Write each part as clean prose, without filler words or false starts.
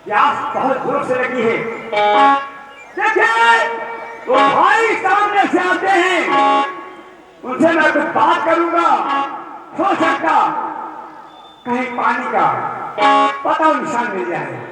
प्यास बहुत जोर से लगी है। देखिए वो भाई सामने से आते हैं, उनसे मैं कुछ बात करूंगा, हो सकता कहीं पानी का पता निशान मिल जाए।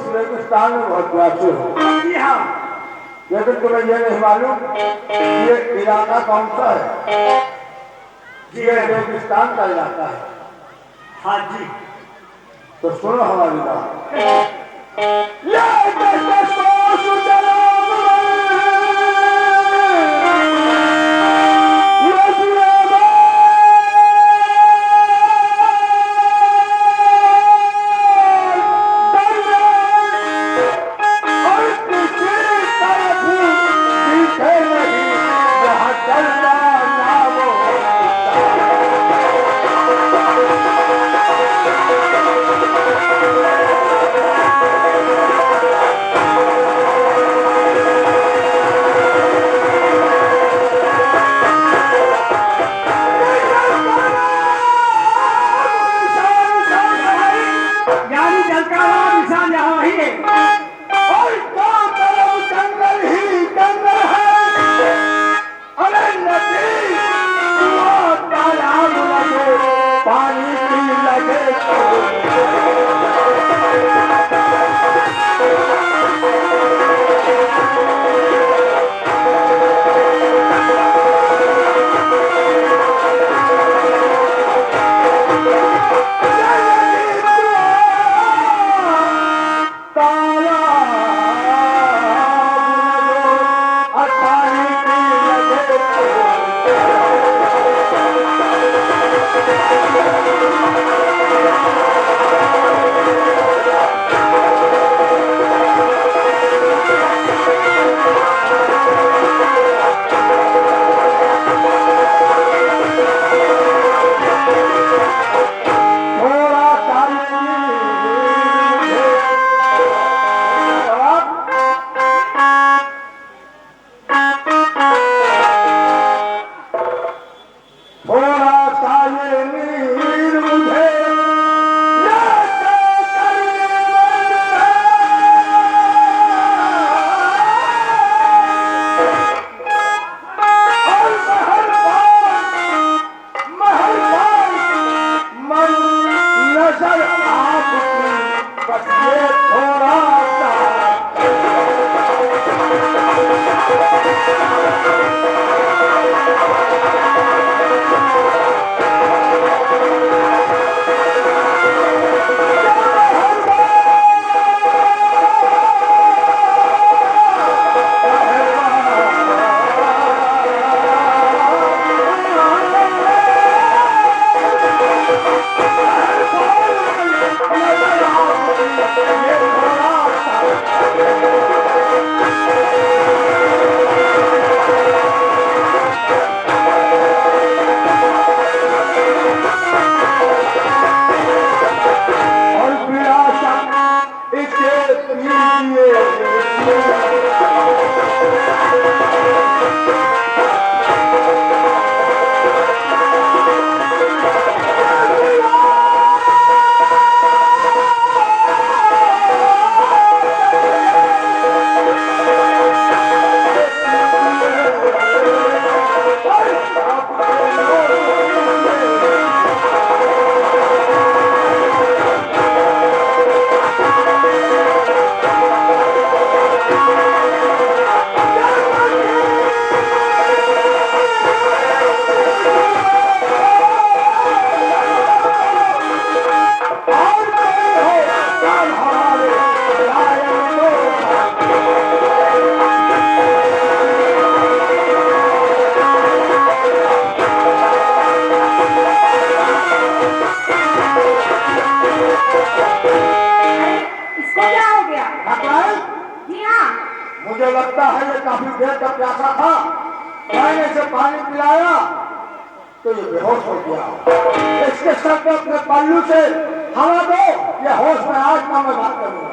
रेगिस्तान में बहुत प्यासे हो। जी हाँ, लेकिन तुम्हें यह नहीं मालूम ये इलाका कौन सा है? ये रेगिस्तान का इलाका है। हाँ जी। तो सुनो हमारी बात। ताला बस ये थोड़ा सा मुझे लगता है ये काफी देर का प्यासा था, मैंने इसे पानी पिलाया तो ये बेहोश हो गया। इसके सर पे अपने पल्लू से हवा दो, ये होश में आज ना मैं बात करूंगा।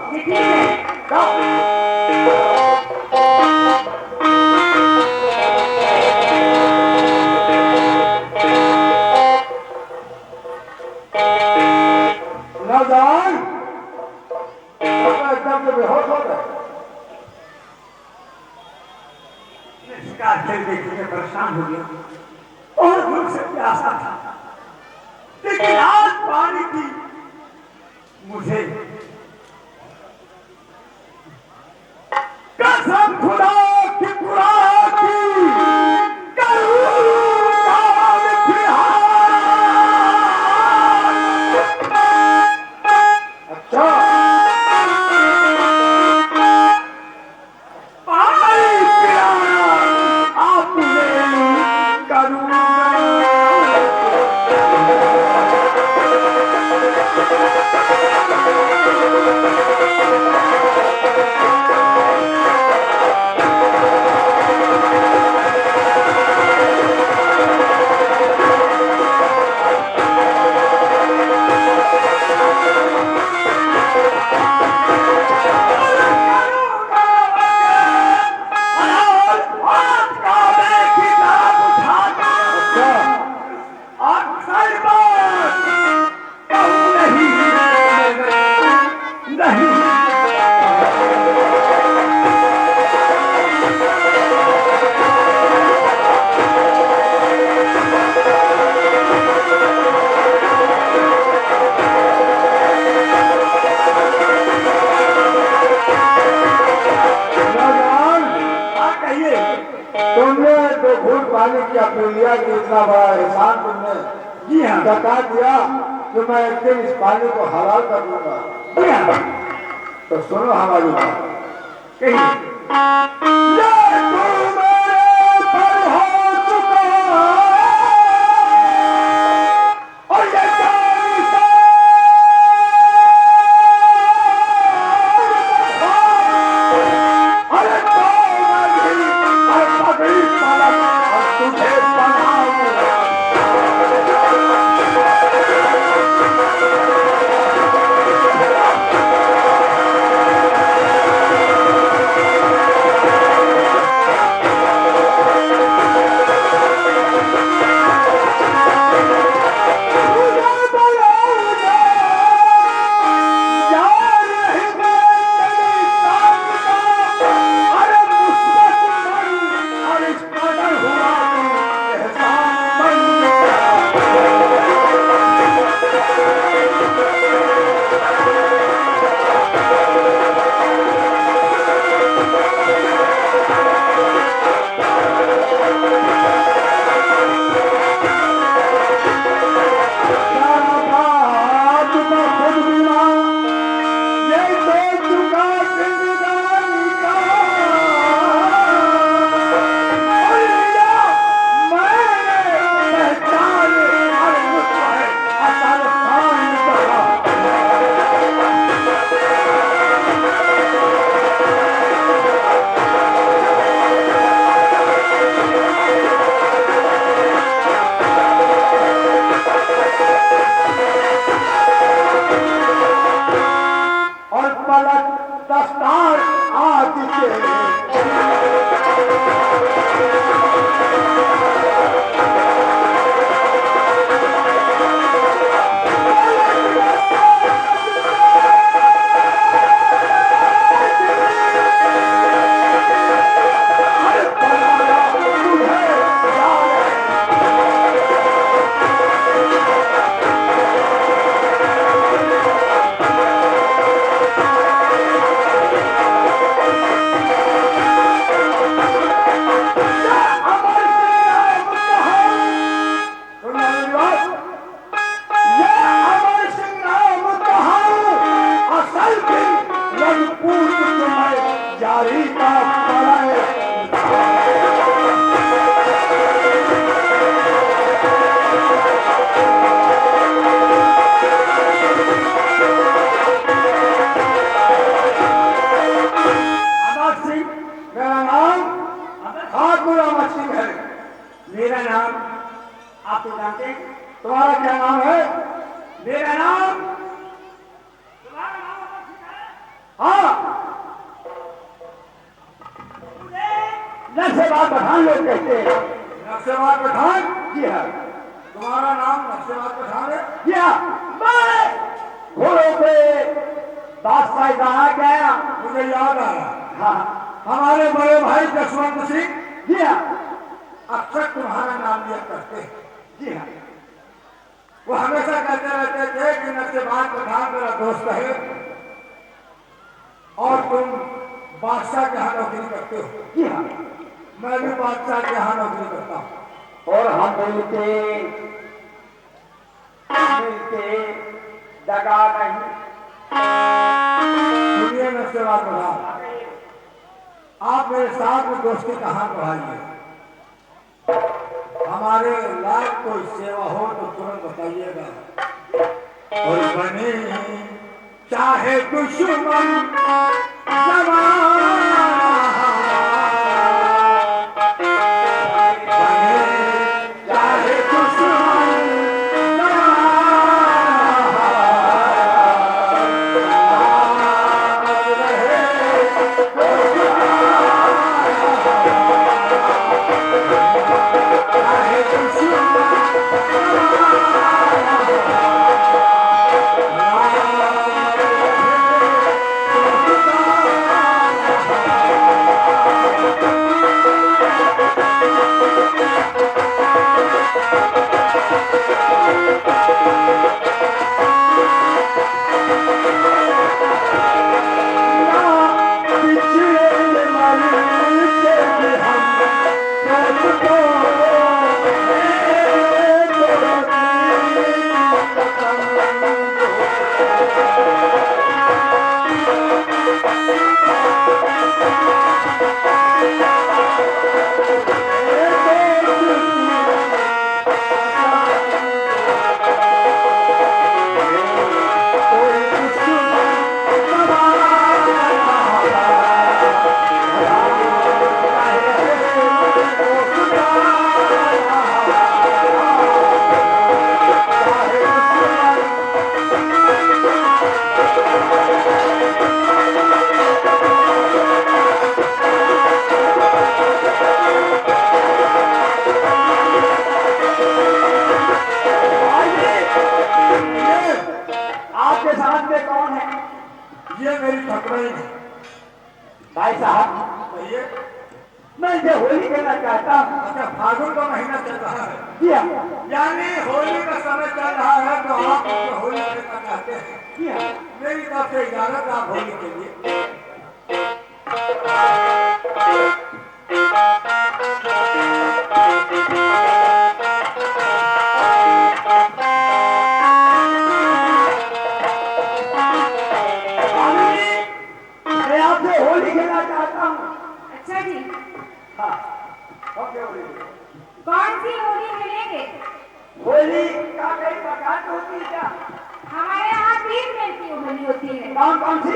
नौजवान एकदम से बेहोश हो गए। इसका दिल देखने परेशान हो गया और भूख से प्यासा था, लेकिन आज पानी की मुझे कसम खुदा की कुरान की अच्छा पानी की अपेलिया की इतना बड़ा एहसान तुमने जी हाँ बता दिया कि मैं एक दिन इस पानी को हलाल कर दूंगा। जी हाँ तो सुनो हमारी बात। कहिए। पलट दस्तार आज के जारी का मेरा नाम ठाकुर अमर सिंह है। मेरा नाम आप तो जानते हैं। तुम्हारा क्या नाम है? मेरा नाम हाँ, नक्शेबाज पठान लोग कहते हैं। नक्शेबाज पठान? जी हाँ। तुम्हारा नाम नक्शेबाज पठान है? जी हाँ। मैं घोड़ों पे बादशाह कहा गया, मुझे याद आया। हाँ, हमारे बड़े भाई जसवंत सिंह जी हाँ अक्सर तुम्हारा नाम लिया करते हैं। जी हाँ, वो हमेशा कहते रहते थे कि नक्शेबाज पठान मेरा दोस्त है और तुम बादशाह के यहाँ नौकरी करते हो। जी हाँ, मैं भी बादशाह के यहाँ नौकरी करता हूँ और हम मिलके दगा नहीं। सुनिए नक्शेबाज पठान, आप मेरे साथ में दोस्ती कहाँ बढ़ाइए। हमारे लायक कोई सेवा हो तो तुरंत बताइएगा। और बने चाहे दुश्मन जमाना, चाहे दुश्मन भाई साहब, कहिए। मैं ये होली खेलना चाहता हूँ। अच्छा, फागुन का महीना चल रहा है? जी हाँ। यानी होली का समय चल रहा है तो आप होली खेलना चाहते हैं? जी हाँ। मेरी तरफ से इजाजत, आप होली खेलिए। मैं आपसे होली खेलना चाहता हूँ। अच्छा जी, हाँ, ओके होली। कौन सी होली खेलेंगे? होली का कई प्रकार की होती है क्या? हमारे यहाँ 3 तरह की होली होती है। कौन कौन सी?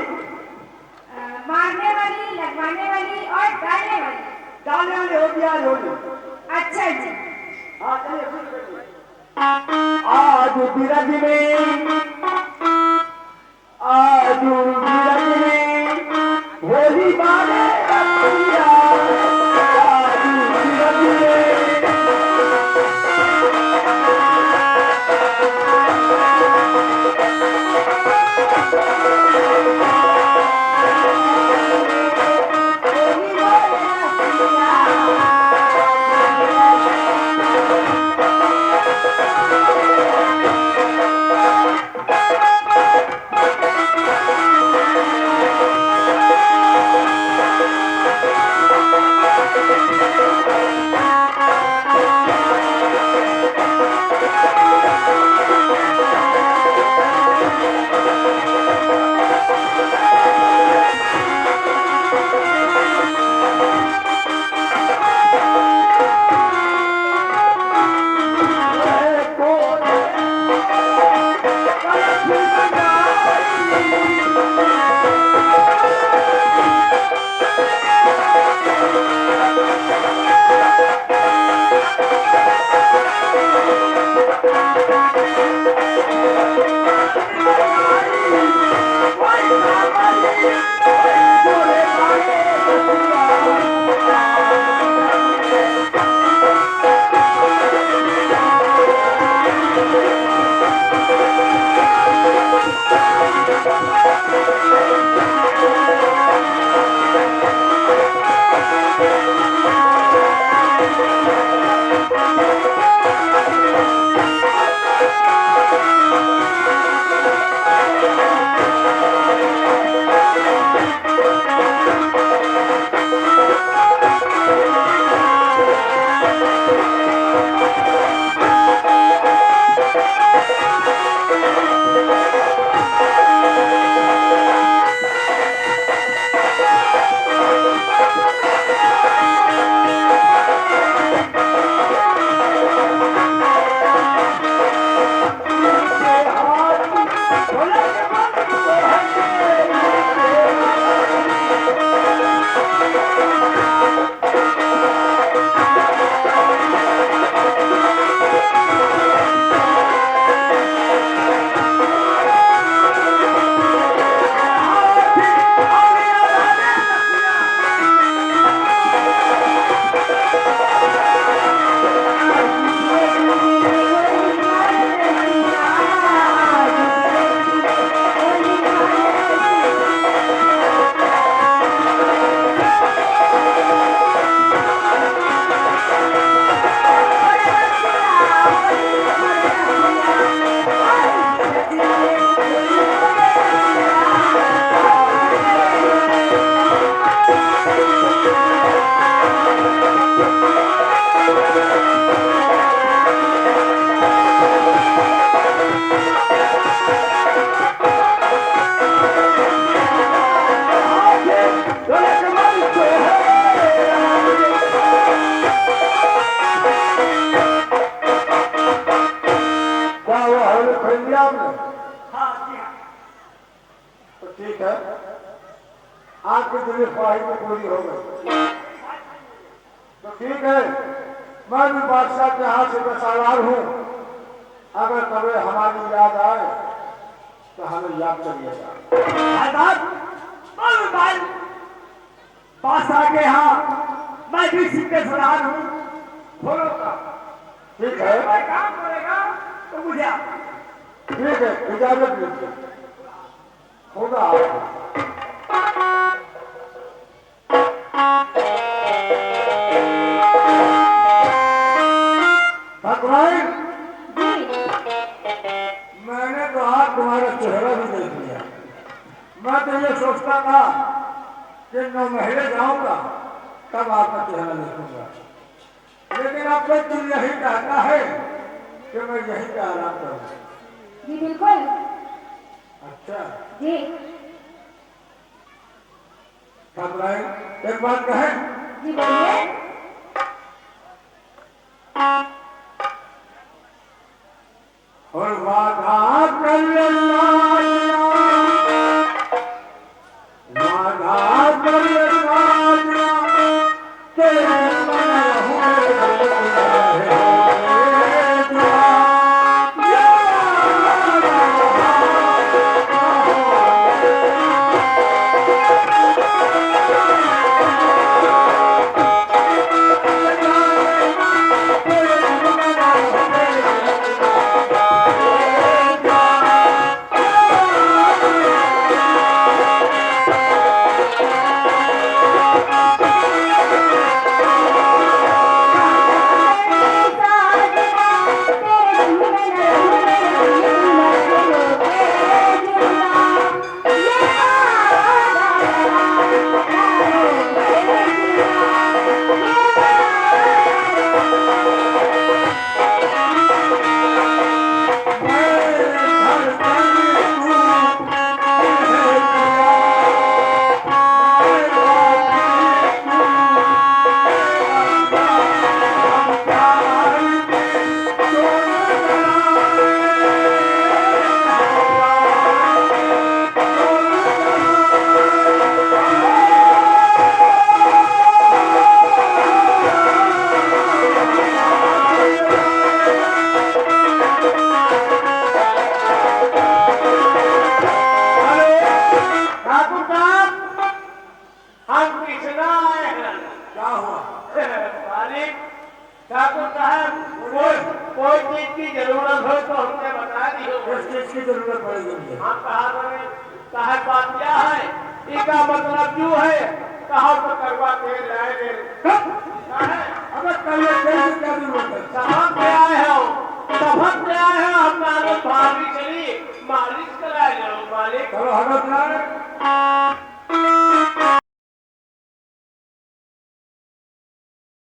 मारने वाली, लगवाने वाली और डालने वाली। डालने वाली होती है होली। अच्छा जी। हाँ, चलिए शुरू करिए। आज बिरज में, आज बिरज में ठीक है, आपकी दिली ख्वाहिश तो पूरी हो गई। तो ठीक है, मैं भी बादशाह के हाथ से बेसवार हूँ। अगर कभी हमारी याद आए तो हमें याद करिएगा। बादशाह के यहाँ मैं भी सिक्के सलार हूँ। बोलो का ठीक है, मैं काम करेगा तो मुझे ठीक है, इजाजत दीजिए। खुदा भगवान, मैंने तो आज तुम्हारा चेहरा भी देख लिया। मैं तो ये सोचता था कि 9 महीने जाऊंगा तब आपका चेहरा देखूंगा, लेकिन अब तक दिल यही कहता है कि मैं यही पे आराम करूँ। जी बिल्कुल। अच्छा जी भगवान, एक बात कहें? जी बोलिए। और वादा कर लेना, वादा कर लेना, तेरे मन रहूं। मालिक ठाकुर साहब कोई चीज की जरूरत हो तो हमसे बता दियो। किस चीज की जरूरत पड़ेगी मुझे? हम कहा बात क्या है इसका मतलब क्यों है कहा तो करवा के लाए दे। अबे कहिए तेरी क्या जरूरत है? सबक पे आए हो सबक पे आए हो हम मालिक भाभी चली मालिश करा लो मालिक। चलो हगत